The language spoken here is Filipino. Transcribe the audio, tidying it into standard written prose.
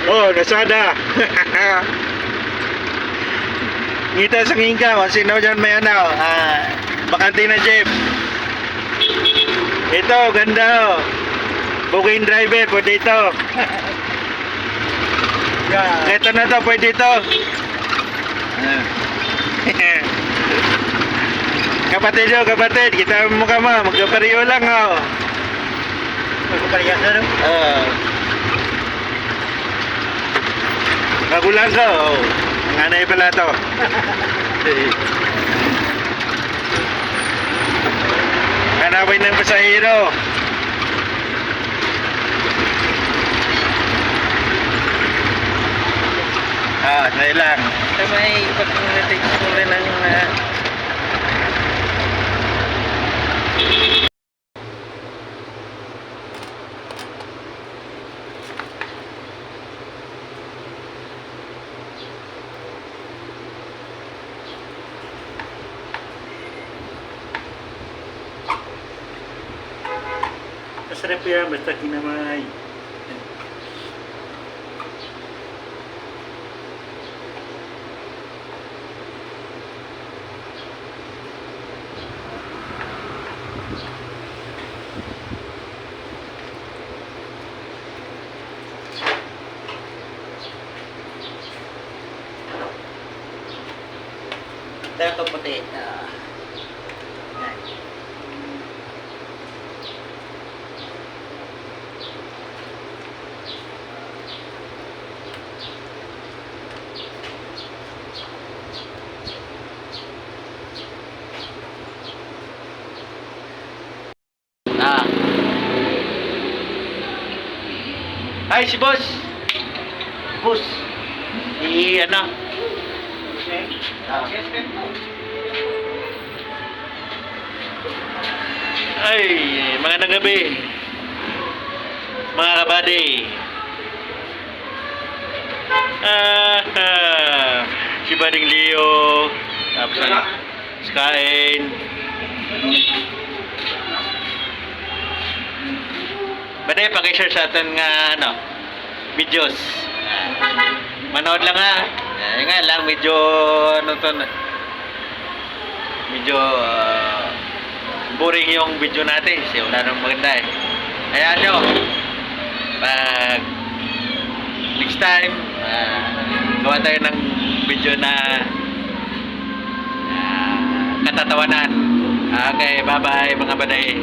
Oh, nasada. Ngita sa ngingka, sino dyan may ano, bakante na jeep. Ito, ganda oh. Booking driver, pwede ito. Ito na to, pwede ito. Kapatid, kita mo ka mo, magkapariyo lang oh. Magpapaliyas na, no? Magulang ko, oh. Ang anay pala to. Hanapin ng pasahero. Sa'yo lang. May pag-relating ko rin ng Masarap yan, basta kinamay. dahil ito puti. Yan. Ay, si boss. Boss. Ano? Ay, mga nagabi. Mga kabady. Si Bading Leo. Tapos si Kain. Baday, pakishare sa atin nga ano, videos. Manood lang ha. Nga lang, medyo ano to, medyo boring yung video natin kasi wala nang maganda eh. Kaya nyo, pag next time, gawa tayo ng video na katatawanan. Okay, bye bye mga baday.